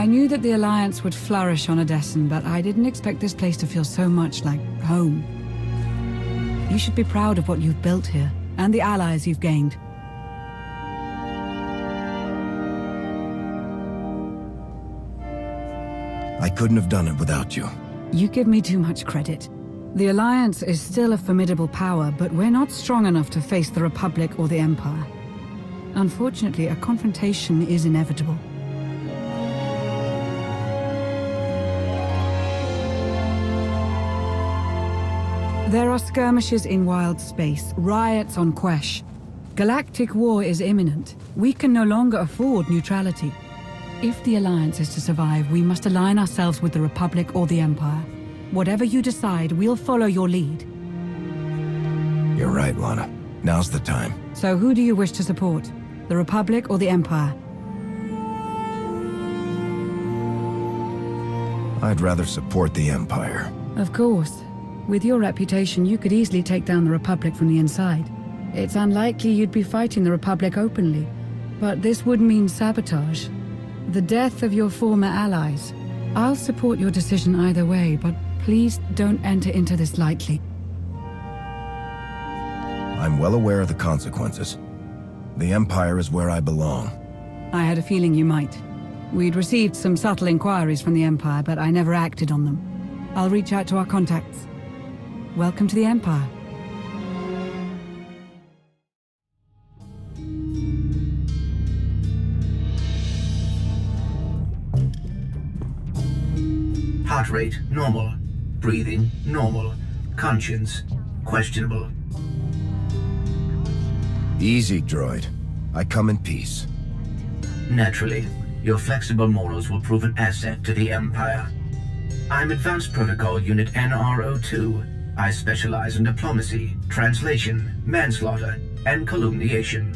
I knew that the Alliance would flourish on Odessen, but I didn't expect this place to feel so much like home. You should be proud of what you've built here, and the allies you've gained. I couldn't have done it without you. You give me too much credit. The Alliance is still a formidable power, but we're not strong enough to face the Republic or the Empire. Unfortunately, a confrontation is inevitable. There are skirmishes in wild space, riots on Quesh. Galactic war is imminent. We can no longer afford neutrality. If the Alliance is to survive, we must align ourselves with the Republic or the Empire. Whatever you decide, we'll follow your lead. You're right, Lana. Now's the time. So who do you wish to support? The Republic or the Empire? I'd rather support the Empire. Of course. With your reputation, you could easily take down the Republic from the inside. It's unlikely you'd be fighting the Republic openly, but this would mean sabotage. The death of your former allies. I'll support your decision either way, but please don't enter into this lightly. I'm well aware of the consequences. The Empire is where I belong. I had a feeling you might. We'd received some subtle inquiries from the Empire, but I never acted on them. I'll reach out to our contacts. Welcome to the Empire. Heart rate, normal. Breathing, normal. Conscience, questionable. Easy, droid. I come in peace. Naturally, your flexible morals will prove an asset to the Empire. I'm Advanced Protocol Unit NRO2. I specialize in diplomacy, translation, manslaughter, and calumniation.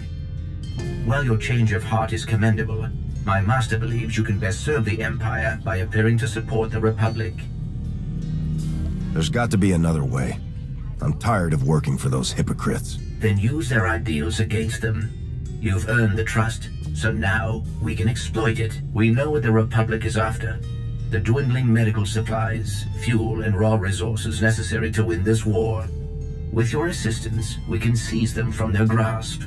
While your change of heart is commendable, my master believes you can best serve the Empire by appearing to support the Republic. There's got to be another way. I'm tired of working for those hypocrites. Then use their ideals against them. You've earned the trust, so now we can exploit it. We know what the Republic is after. The dwindling medical supplies, fuel, and raw resources necessary to win this war. With your assistance, we can seize them from their grasp.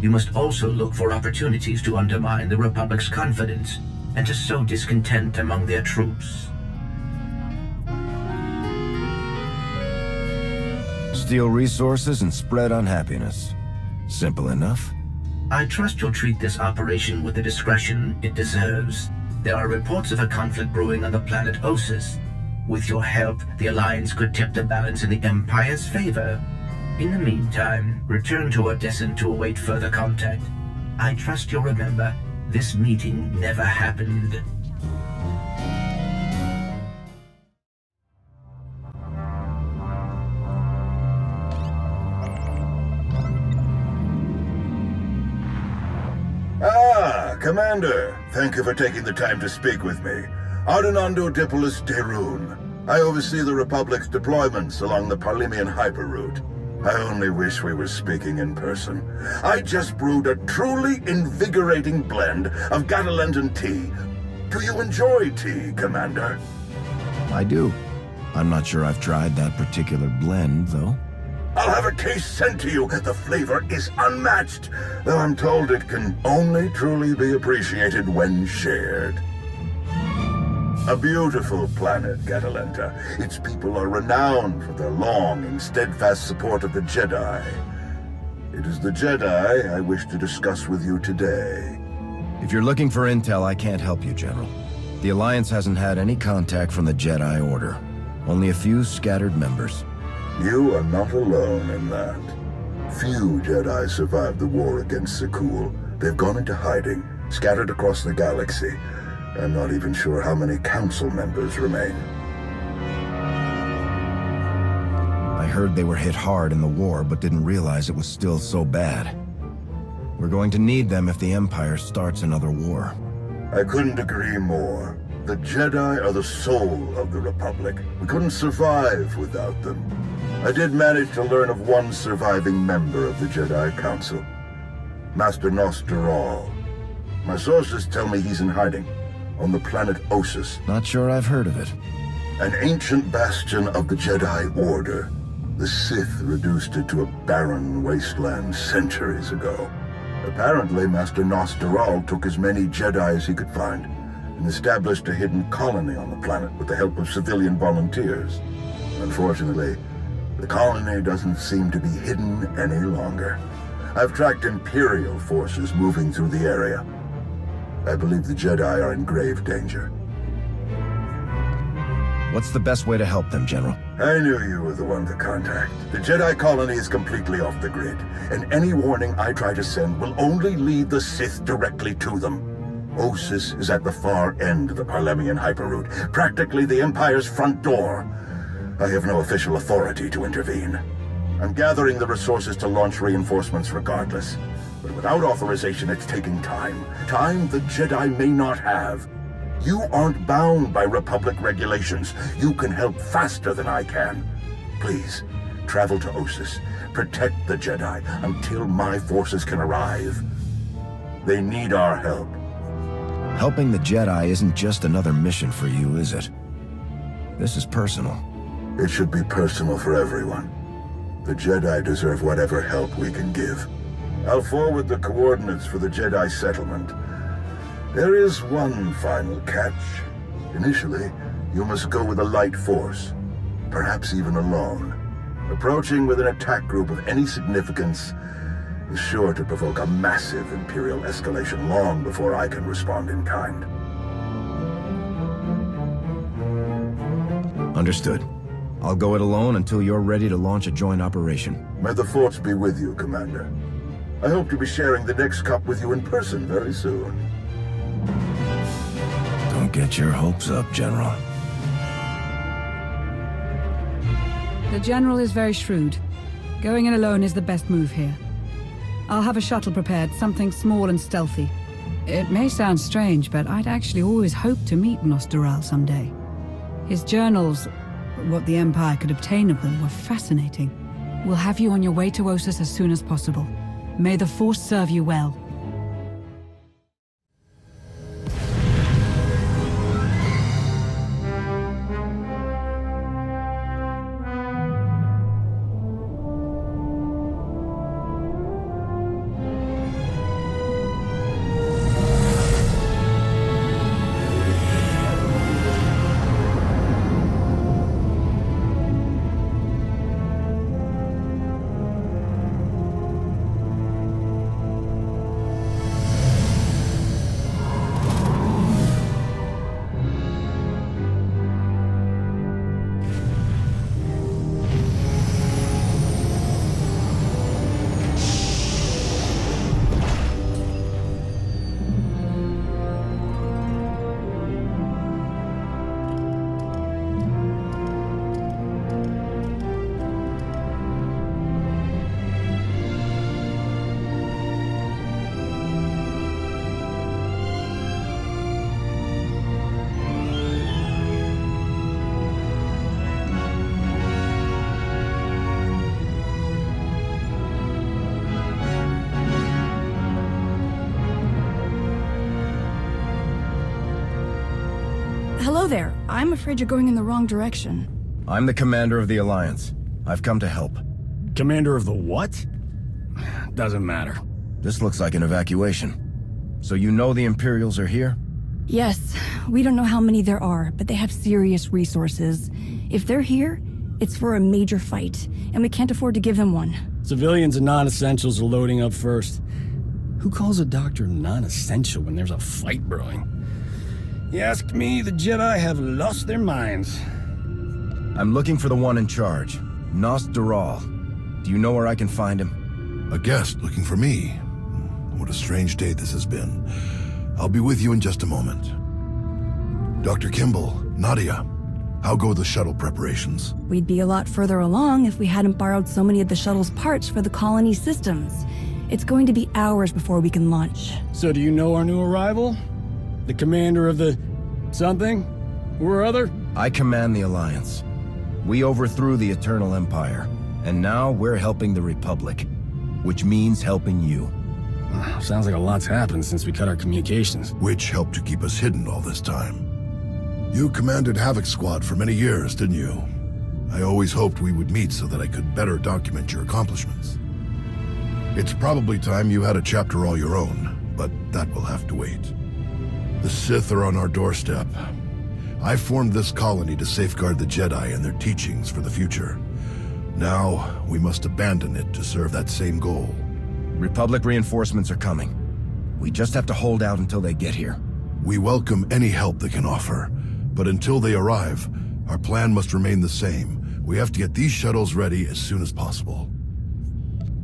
You must also look for opportunities to undermine the Republic's confidence and to sow discontent among their troops. Steal resources and spread unhappiness. Simple enough. I trust you'll treat this operation with the discretion it deserves. There are reports of a conflict brewing on the planet Osis. With your help, the Alliance could tip the balance in the Empire's favor. In the meantime, return to Odessen to await further contact. I trust you'll remember, this meeting never happened. Commander, thank you for taking the time to speak with me. Ardinando Dipolis Derun. I oversee the Republic's deployments along the Parlimian hyperroute. I only wish we were speaking in person. I just brewed a truly invigorating blend of Gatalentan tea. Do you enjoy tea, Commander? I do. I'm not sure I've tried that particular blend, though. I'll have a case sent to you. The flavor is unmatched, though I'm told it can only truly be appreciated when shared. A beautiful planet, Gatalenta. Its people are renowned for their long and steadfast support of the Jedi. It is the Jedi I wish to discuss with you today. If you're looking for intel, I can't help you, General. The Alliance hasn't had any contact from the Jedi Order. Only a few scattered members. You are not alone in that. Few Jedi survived the war against Sekul. They've gone into hiding, scattered across the galaxy. I'm not even sure how many council members remain. I heard they were hit hard in the war, but didn't realize it was still so bad. We're going to need them if the Empire starts another war. I couldn't agree more. The Jedi are the soul of the Republic. We couldn't survive without them. I did manage to learn of one surviving member of the Jedi Council, Master Nostral. My sources tell me he's in hiding, on the planet Ossus. Not sure I've heard of it. An ancient bastion of the Jedi Order. The Sith reduced it to a barren wasteland centuries ago. Apparently, Master Nostral took as many Jedi as he could find and established a hidden colony on the planet with the help of civilian volunteers. Unfortunately, the colony doesn't seem to be hidden any longer. I've tracked Imperial forces moving through the area. I believe the Jedi are in grave danger. What's the best way to help them, General? I knew you were the one to contact. The Jedi colony is completely off the grid, and any warning I try to send will only lead the Sith directly to them. Ossus is at the far end of the Parlemian hyperroute, practically the Empire's front door. I have no official authority to intervene. I'm gathering the resources to launch reinforcements regardless. But without authorization, it's taking time. Time the Jedi may not have. You aren't bound by Republic regulations. You can help faster than I can. Please, travel to Ossus. Protect the Jedi until my forces can arrive. They need our help. Helping the Jedi isn't just another mission for you, is it? This is personal. It should be personal for everyone. The Jedi deserve whatever help we can give. I'll forward the coordinates for the Jedi settlement. There is one final catch. Initially, you must go with a light force, perhaps even alone. Approaching with an attack group of any significance is sure to provoke a massive Imperial escalation long before I can respond in kind. Understood. I'll go it alone until you're ready to launch a joint operation. May the Force be with you, Commander. I hope to be sharing the next cup with you in person very soon. Don't get your hopes up, General. The General is very shrewd. Going in alone is the best move here. I'll have a shuttle prepared, something small and stealthy. It may sound strange, but I'd actually always hoped to meet Nostral someday. His journals, what the Empire could obtain of them, were fascinating. We'll have you on your way to Ossus as soon as possible. May the Force serve you well. Hello there. I'm afraid you're going in the wrong direction. I'm the commander of the Alliance. I've come to help. Commander of the what? Doesn't matter. This looks like an evacuation. So you know the Imperials are here? Yes, we don't know how many there are, but they have serious resources. If they're here, it's for a major fight, and we can't afford to give them one. Civilians and non-essentials are loading up first. Who calls a doctor non-essential when there's a fight brewing? You ask me, the Jedi have lost their minds. I'm looking for the one in charge, Nostral. Do you know where I can find him? A guest looking for me. What a strange day this has been. I'll be with you in just a moment. Dr. Kimball, Nadia, how go the shuttle preparations? We'd be a lot further along if we hadn't borrowed so many of the shuttle's parts for the colony systems. It's going to be hours before we can launch. So do you know our new arrival? The commander of the... something? Or other? I command the Alliance. We overthrew the Eternal Empire, and now we're helping the Republic, which means helping you. Sounds like a lot's happened since we cut our communications. Which helped to keep us hidden all this time. You commanded Havoc Squad for many years, didn't you? I always hoped we would meet so that I could better document your accomplishments. It's probably time you had a chapter all your own, but that will have to wait. The Sith are on our doorstep. I formed this colony to safeguard the Jedi and their teachings for the future. Now, we must abandon it to serve that same goal. Republic reinforcements are coming. We just have to hold out until they get here. We welcome any help they can offer, but until they arrive, our plan must remain the same. We have to get these shuttles ready as soon as possible.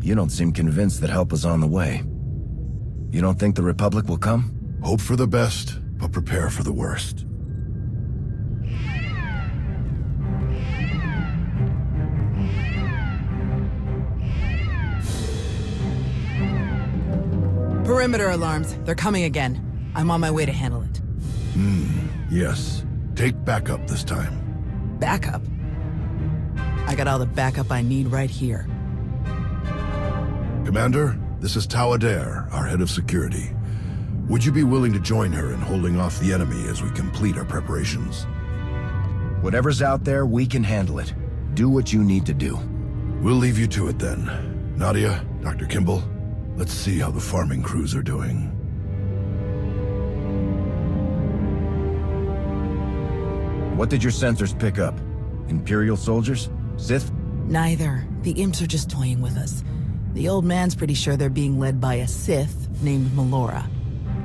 You don't seem convinced that help is on the way. You don't think the Republic will come? Hope for the best, but prepare for the worst. Perimeter alarms. They're coming again. I'm on my way to handle it. Yes. Take backup this time. Backup? I got all the backup I need right here. Commander, this is Glaédr, our head of security. Would you be willing to join her in holding off the enemy as we complete our preparations? Whatever's out there, we can handle it. Do what you need to do. We'll leave you to it then. Nadia, Dr. Kimball, let's see how the farming crews are doing. What did your sensors pick up? Imperial soldiers? Sith? Neither. The imps are just toying with us. The old man's pretty sure they're being led by a Sith named Melora.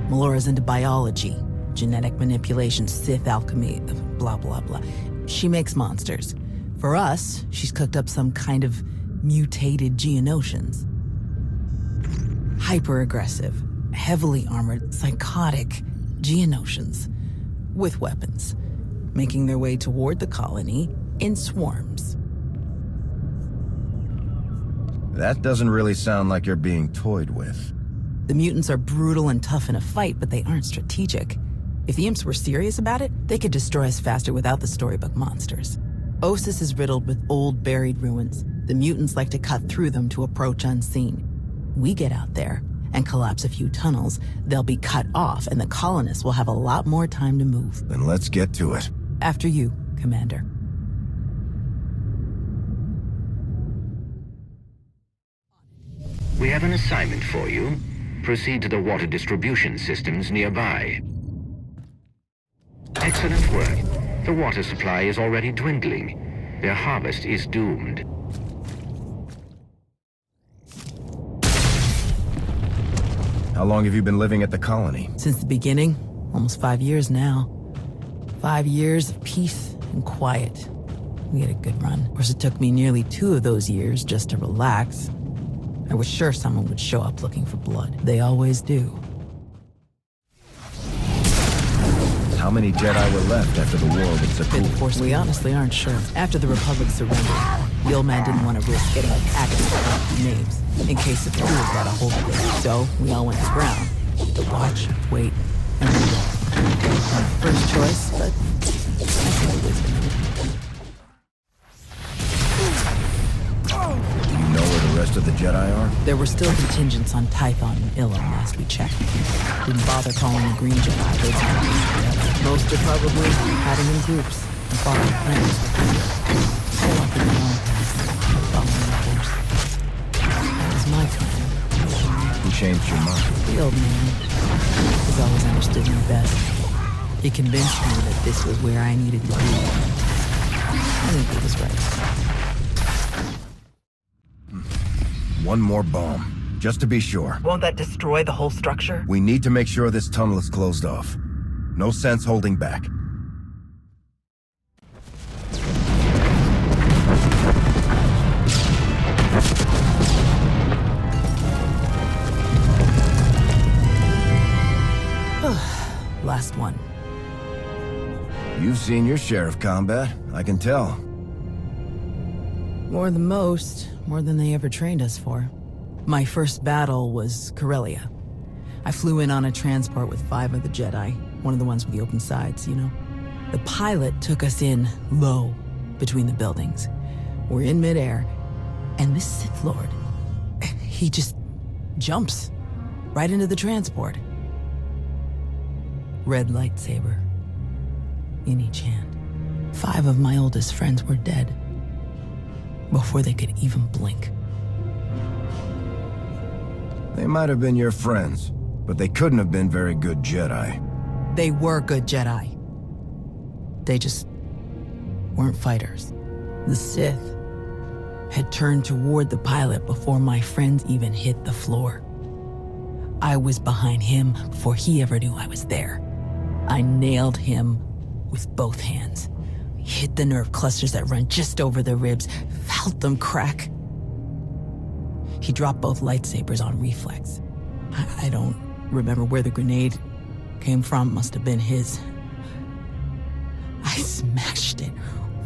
Melora's into biology, genetic manipulation, Sith alchemy, blah, blah, blah. She makes monsters. For us, she's cooked up some kind of mutated Geonosians. Hyper-aggressive, heavily armored, psychotic Geonosians with weapons, making their way toward the colony in swarms. That doesn't really sound like you're being toyed with. The mutants are brutal and tough in a fight, but they aren't strategic. If the imps were serious about it, they could destroy us faster without the storybook monsters. Ossus is riddled with old, buried ruins. The mutants like to cut through them to approach unseen. We get out there and collapse a few tunnels, they'll be cut off, and the colonists will have a lot more time to move. Then let's get to it. After you, Commander. We have an assignment for you. Proceed to the water distribution systems nearby. Excellent work. The water supply is already dwindling. Their harvest is doomed. How long have you been living at the colony? Since the beginning, almost 5 years now. 5 years of peace and quiet. We had a good run. Of course, it took me nearly 2 of those years just to relax. I was sure someone would show up looking for blood. They always do. How many Jedi were left after the war with Saboteur? We honestly aren't sure. After the Republic surrendered, the old man didn't want to risk getting active with names, in case the crew got a hold of it. So we all went to ground to watch, wait, and reload. Not the first choice, but I think it was. Do you know where the rest of the Jedi are? There were still contingents on Tython and Ilum last we checked. Didn't bother calling the Green Jedi. They'd together. Most are probably hiding in groups and following plans. So I think the long path, following the course. That was my plan. Who changed your mind? The old man has always understood me best. He convinced me that this was where I needed to be. I think he was right. One more bomb, just to be sure. Won't that destroy the whole structure? We need to make sure this tunnel is closed off. No sense holding back. Last one. You've seen your share of combat, I can tell. More than most, more than they ever trained us for. My first battle was Corellia. I flew in on a transport with 5 of the Jedi, one of the ones with the open sides, you know. The pilot took us in low, between the buildings. We're in midair, and this Sith Lord, he just jumps. right into the transport. Red lightsaber in each hand. 5 of my oldest friends were dead before they could even blink. They might have been your friends, but they couldn't have been very good Jedi. They were good Jedi. They just weren't fighters. The Sith had turned toward the pilot before my friends even hit the floor. I was behind him before he ever knew I was there. I nailed him with both hands. Hit the nerve clusters that run just over the ribs, felt them crack. He dropped both lightsabers on reflex. I don't remember where the grenade came from, must have been his. I smashed it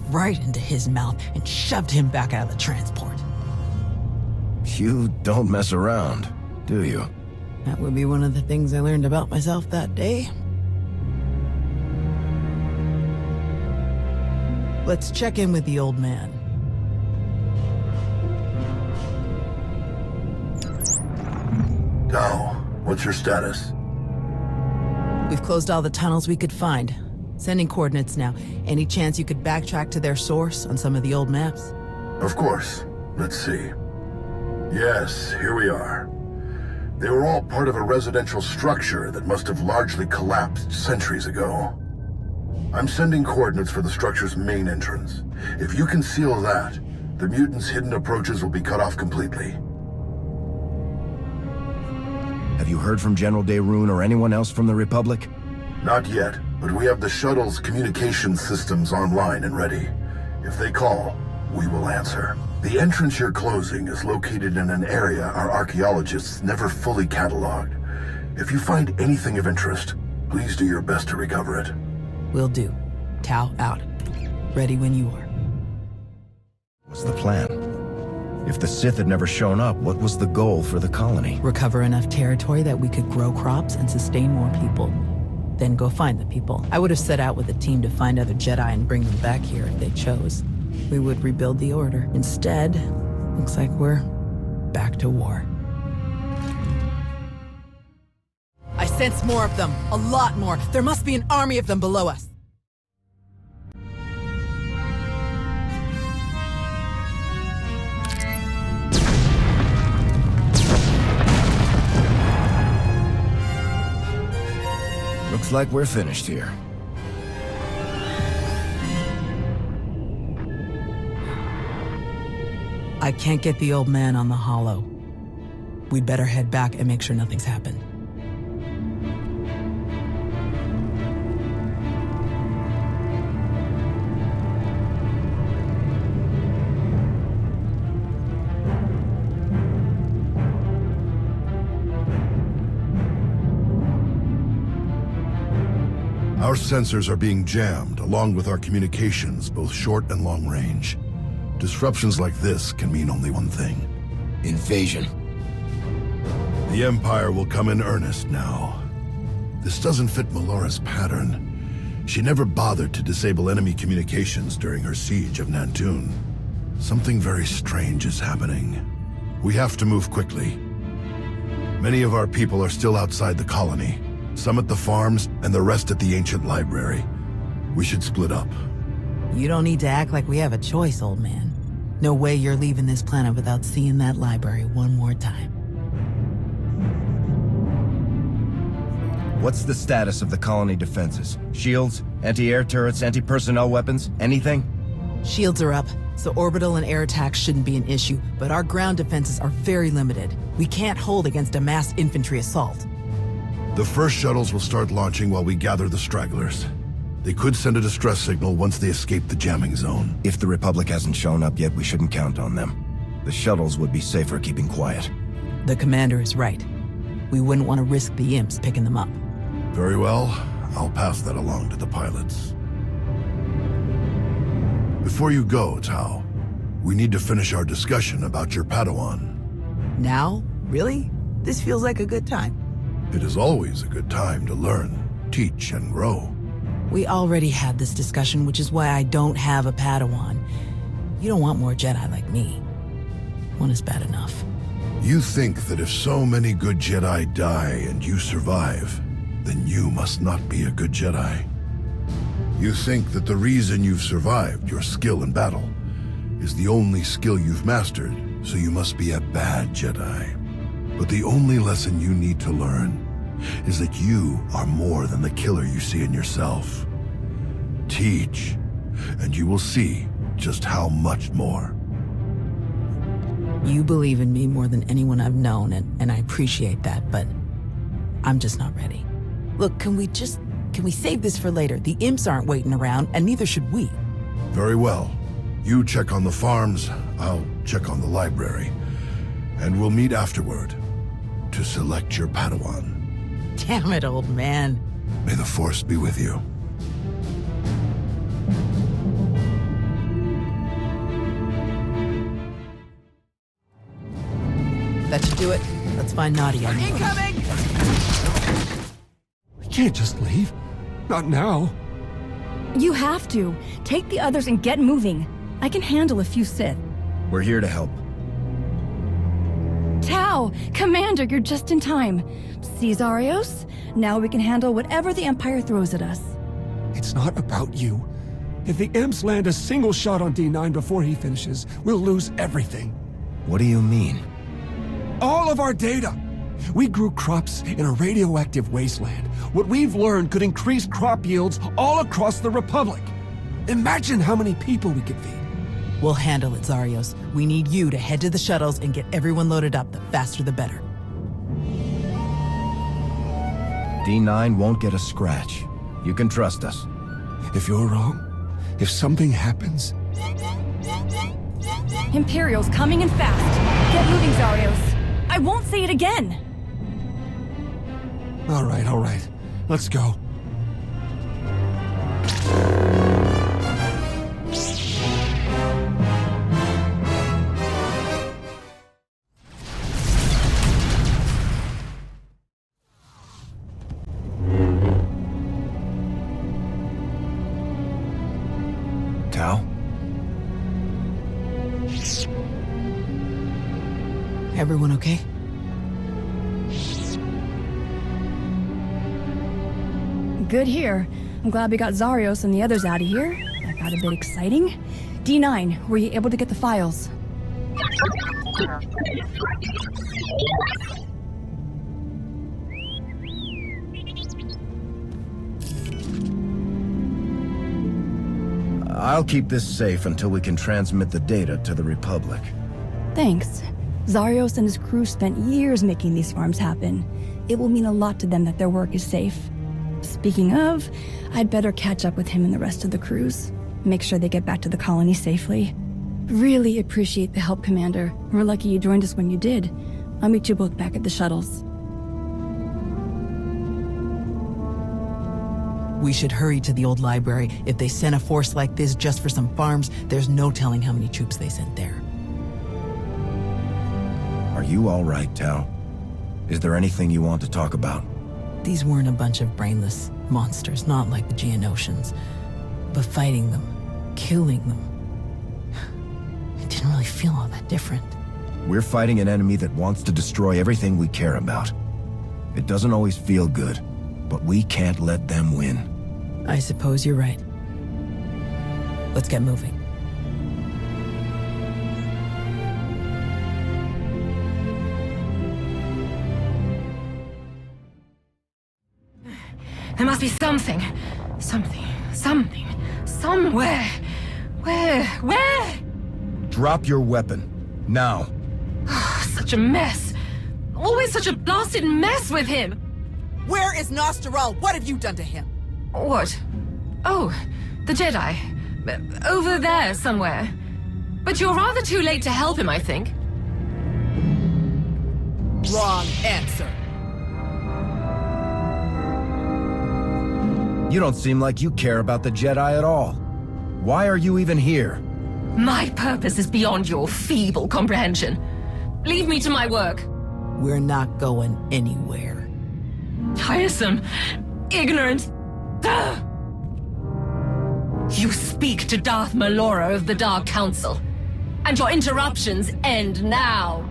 right into his mouth and shoved him back out of the transport. You don't mess around, do you? That would be one of the things I learned about myself that day. Let's check in with the old man. Tao, what's your status? We've closed all the tunnels we could find. Sending coordinates now. Any chance you could backtrack to their source on some of the old maps? Of course. Let's see. Yes, here we are. They were all part of a residential structure that must have largely collapsed centuries ago. I'm sending coordinates for the structure's main entrance. If you can seal that, the mutants' hidden approaches will be cut off completely. Have you heard from General Daerun or anyone else from the Republic? Not yet, but we have the shuttle's communication systems online and ready. If they call, we will answer. The entrance you're closing is located in an area our archaeologists never fully cataloged. If you find anything of interest, please do your best to recover it. Will do. Tau out. Ready when you are. What's the plan? If the Sith had never shown up, what was the goal for the colony? Recover enough territory that we could grow crops and sustain more people. Then go find the people. I would have set out with a team to find other Jedi and bring them back here if they chose. We would rebuild the Order. Instead, looks like we're back to war. I sense more of them. A lot more. There must be an army of them below us. Looks like we're finished here. I can't get the old man on the holo. We'd better head back and make sure nothing's happened. Our sensors are being jammed, along with our communications, both short and long range. Disruptions like this can mean only one thing. Invasion. The Empire will come in earnest now. This doesn't fit Melora's pattern. She never bothered to disable enemy communications during her siege of Nantoon. Something very strange is happening. We have to move quickly. Many of our people are still outside the colony. Some at the farms, and the rest at the ancient library. We should split up. You don't need to act like we have a choice, old man. No way you're leaving this planet without seeing that library one more time. What's the status of the colony defenses? Shields? Anti-air turrets? Anti-personnel weapons? Anything? Shields are up, so orbital and air attacks shouldn't be an issue, but our ground defenses are very limited. We can't hold against a mass infantry assault. The first shuttles will start launching while we gather the stragglers. They could send a distress signal once they escape the jamming zone. If the Republic hasn't shown up yet, we shouldn't count on them. The shuttles would be safer keeping quiet. The commander is right. We wouldn't want to risk the imps picking them up. Very well. I'll pass that along to the pilots. Before you go, Tau, we need to finish our discussion about your Padawan. Now? Really? This feels like a good time. It is always a good time to learn, teach, and grow. We already had this discussion, which is why I don't have a Padawan. You don't want more Jedi like me. One is bad enough. You think that if so many good Jedi die and you survive, then you must not be a good Jedi. You think that the reason you've survived, your skill in battle, is the only skill you've mastered, so you must be a bad Jedi. But the only lesson you need to learn is that you are more than the killer you see in yourself. Teach, and you will see just how much more. You believe in me more than anyone I've known, and I appreciate that, but I'm just not ready. Look, can we save this for later? The imps aren't waiting around, and neither should we. Very well. You check on the farms, I'll check on the library. And we'll meet afterward to select your Padawan. Damn it, old man. May the Force be with you. That should do it. Let's find Nadia. Incoming! We can't just leave. Not now. You have to. Take the others and get moving. I can handle a few Sith. We're here to help. Tau! Commander, you're just in time. See, Zarios? Now we can handle whatever the Empire throws at us. It's not about you. If the imps land a single shot on D9 before he finishes, we'll lose everything. What do you mean? All of our data! We grew crops in a radioactive wasteland. What we've learned could increase crop yields all across the Republic. Imagine how many people we could feed. We'll handle it, Zarios. We need you to head to the shuttles and get everyone loaded up. The faster the better. D9 won't get a scratch. You can trust us. If you're wrong, if something happens... Imperial's coming in fast. Get moving, Zarios. I won't say it again. All right. Let's go. Tau? Everyone okay? Good here. I'm glad we got Zarios and the others out of here. That got a bit exciting. D9, were you able to get the files? I'll keep this safe until we can transmit the data to the Republic. Thanks. Zarios and his crew spent years making these farms happen. It will mean a lot to them that their work is safe. Speaking of, I'd better catch up with him and the rest of the crews. Make sure they get back to the colony safely. Really appreciate the help, Commander. We're lucky you joined us when you did. I'll meet you both back at the shuttles. We should hurry to the old library. If they sent a force like this just for some farms, there's no telling how many troops they sent there. Are you all right, Tau? Is there anything you want to talk about? These weren't a bunch of brainless monsters, not like the Geonosians. But fighting them, killing them, it didn't really feel all that different. We're fighting an enemy that wants to destroy everything we care about. It doesn't always feel good, but we can't let them win. I suppose you're right. Let's get moving. There must be something. Somewhere. Where? Drop your weapon. Now. Such a mess. Always such a blasted mess with him. Where is Nostaral? What have you done to him? What? Oh, the Jedi. Over there somewhere. But you're rather too late to help him, I think. Wrong answer. You don't seem like you care about the Jedi at all. Why are you even here? My purpose is beyond your feeble comprehension. Leave me to my work. We're not going anywhere. Tiresome. Ignorant. Ugh. You speak to Darth Malora of the Dark Council. And your interruptions end now.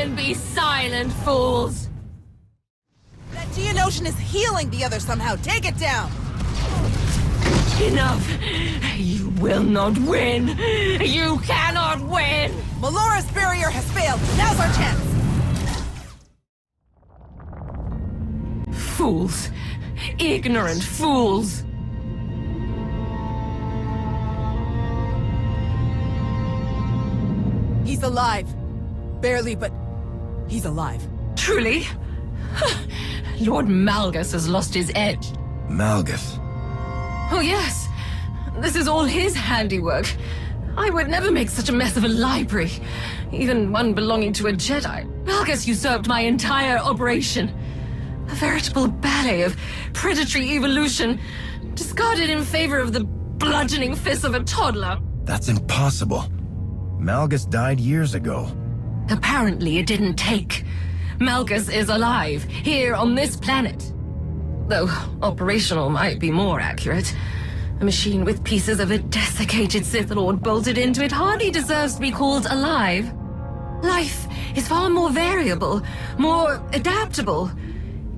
then be silent, fools! That Geonosian is healing the other somehow. Take it down! Enough! You will not win! You cannot win! Melora's barrier has failed. Now's our chance! Fools! Ignorant fools! He's alive. Barely, but he's alive. Truly? Lord Malgus has lost his edge. Malgus. Oh yes, this is all his handiwork. I would never make such a mess of a library, even one belonging to a Jedi. Malgus usurped my entire operation. A veritable ballet of predatory evolution, discarded in favor of the bludgeoning fists of a toddler. That's impossible. Malgus died years ago. Apparently it didn't take. Malgus is alive, here on this planet. Though operational might be more accurate. A machine with pieces of a desiccated Sith Lord bolted into it hardly deserves to be called alive. Life is far more variable, more adaptable,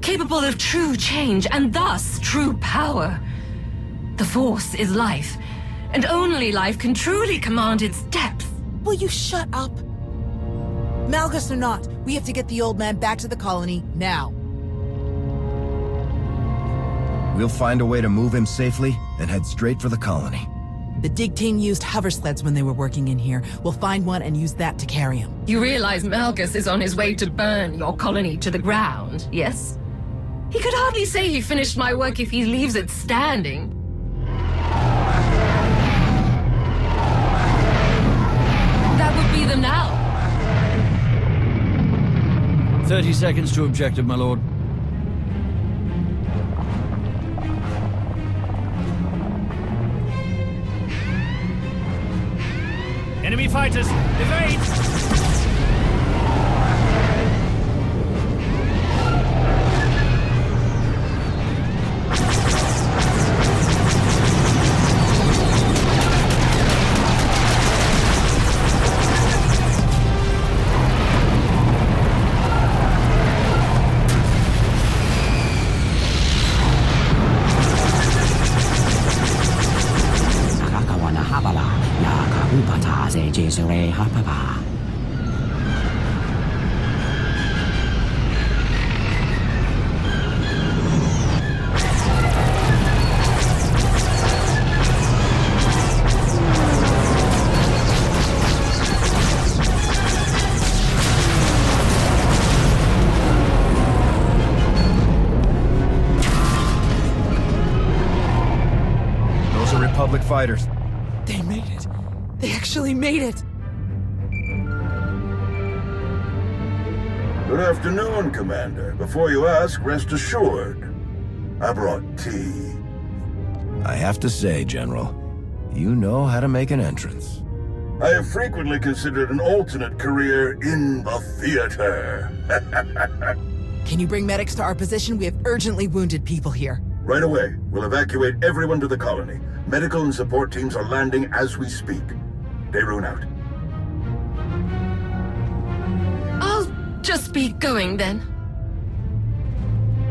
capable of true change, and thus true power. The Force is life, and only life can truly command its depth. Will you shut up? Malgus or not, we have to get the old man back to the colony, now. We'll find a way to move him safely and head straight for the colony. The dig team used hover sleds when they were working in here. We'll find one and use that to carry him. You realize Malgus is on his way to burn your colony to the ground, yes? He could hardly say he finished my work if he leaves it standing. That would be them now. 30 seconds to objective, my lord. Enemy fighters, evade! Those are Republic fighters. They made it. They actually made it. Good afternoon, Commander. Before you ask, rest assured. I brought tea. I have to say, General, you know how to make an entrance. I have frequently considered an alternate career in the theater. Can you bring medics to our position? We have urgently wounded people here. Right away. We'll evacuate everyone to the colony. Medical and support teams are landing as we speak. Daerun out. I'll just be going then.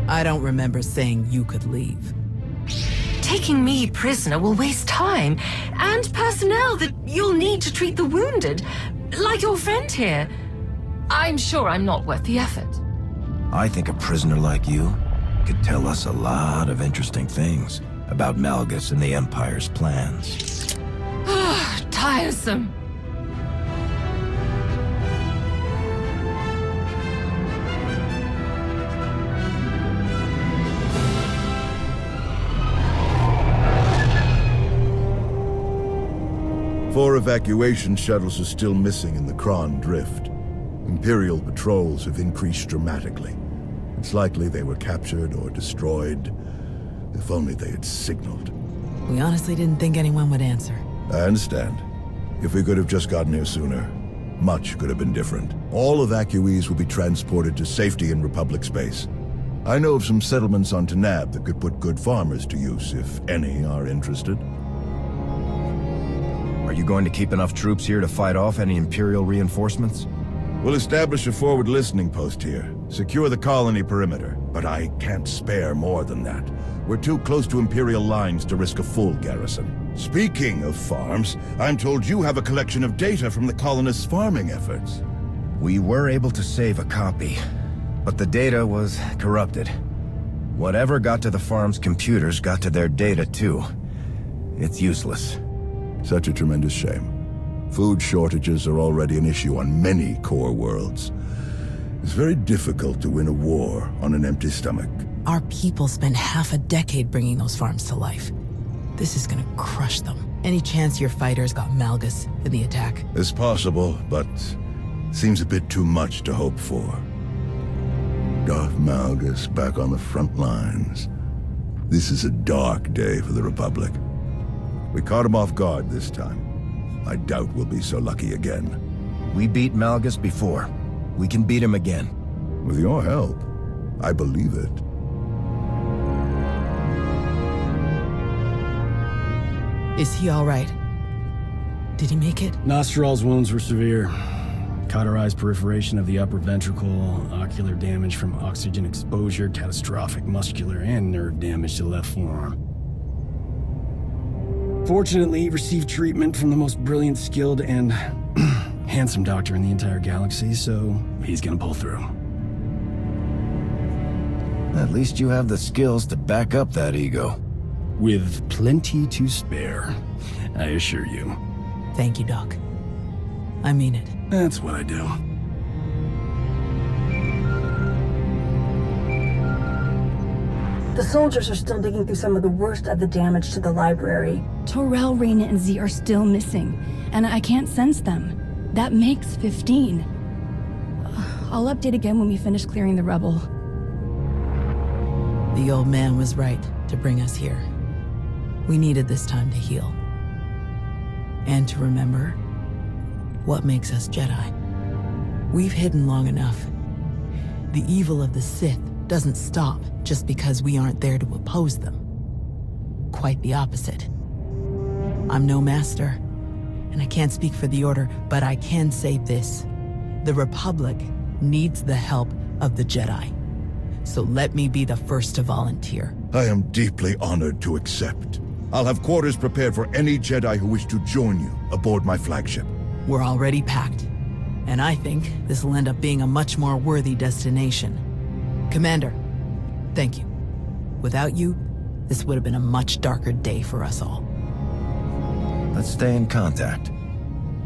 I don't remember saying you could leave. Taking me prisoner will waste time and personnel that you'll need to treat the wounded, like your friend here. I'm sure I'm not worth the effort. I think a prisoner like you could tell us a lot of interesting things about Malgus and the Empire's plans. Tiresome. Four evacuation shuttles are still missing in the Kron Drift. Imperial patrols have increased dramatically. It's likely they were captured or destroyed. If only they had signaled. We honestly didn't think anyone would answer. I understand. If we could have just gotten here sooner, much could have been different. All evacuees will be transported to safety in Republic space. I know of some settlements on Tanab that could put good farmers to use, if any are interested. Are you going to keep enough troops here to fight off any Imperial reinforcements? We'll establish a forward listening post here. Secure the colony perimeter. But I can't spare more than that. We're too close to Imperial lines to risk a full garrison. Speaking of farms, I'm told you have a collection of data from the colonists' farming efforts. We were able to save a copy, but the data was corrupted. Whatever got to the farm's computers got to their data too. It's useless. Such a tremendous shame. Food shortages are already an issue on many core worlds. It's very difficult to win a war on an empty stomach. Our people spent half a decade bringing those farms to life. This is gonna crush them. Any chance your fighters got Malgus in the attack? It's possible, but seems a bit too much to hope for. Darth Malgus back on the front lines. This is a dark day for the Republic. We caught him off guard this time. I doubt we'll be so lucky again. We beat Malgus before. We can beat him again. With your help, I believe it. Is he all right? Did he make it? Nostral's wounds were severe. Cauterized perforation of the upper ventricle, ocular damage from oxygen exposure, catastrophic muscular and nerve damage to the left forearm. Fortunately, he received treatment from the most brilliant, skilled, and handsome doctor in the entire galaxy, so he's gonna pull through. At least you have the skills to back up that ego. With plenty to spare, I assure you. Thank you, Doc. I mean it. That's what I do. The soldiers are still digging through some of the worst of the damage to the library. Torel, Reyna, and Z are still missing, and I can't sense them. That makes 15. I'll update again when we finish clearing the rubble. The old man was right to bring us here. We needed this time to heal. And to remember what makes us Jedi. We've hidden long enough. The evil of the Sith doesn't stop just because we aren't there to oppose them. Quite the opposite. I'm no master, and I can't speak for the Order, but I can say this. The Republic needs the help of the Jedi. So let me be the first to volunteer. I am deeply honored to accept. I'll have quarters prepared for any Jedi who wish to join you aboard my flagship. We're already packed, and I think this will end up being a much more worthy destination. Commander, thank you. Without you, this would have been a much darker day for us all. Let's stay in contact.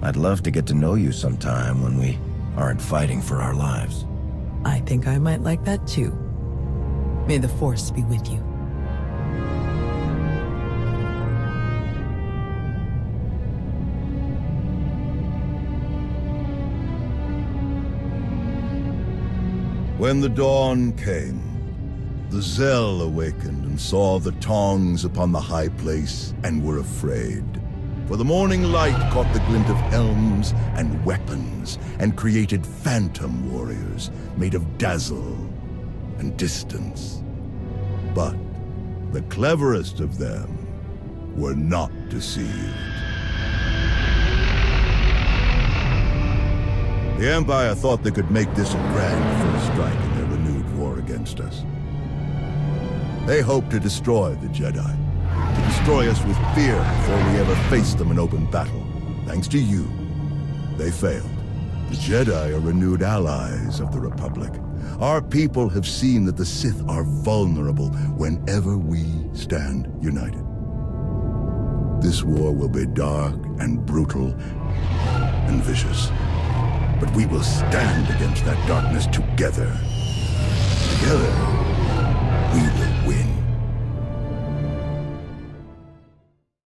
I'd love to get to know you sometime when we aren't fighting for our lives. I think I might like that too. May the Force be with you. When the dawn came, the Zell awakened and saw the tongs upon the high place and were afraid. For the morning light caught the glint of helms and weapons and created phantom warriors made of dazzle and distance. But the cleverest of them were not deceived. The Empire thought they could make this a grand first strike in their renewed war against us. They hoped to destroy the Jedi, to destroy us with fear before we ever faced them in open battle. Thanks to you, they failed. The Jedi are renewed allies of the Republic. Our people have seen that the Sith are vulnerable whenever we stand united. This war will be dark and brutal and vicious. But we will stand against that darkness together. Together,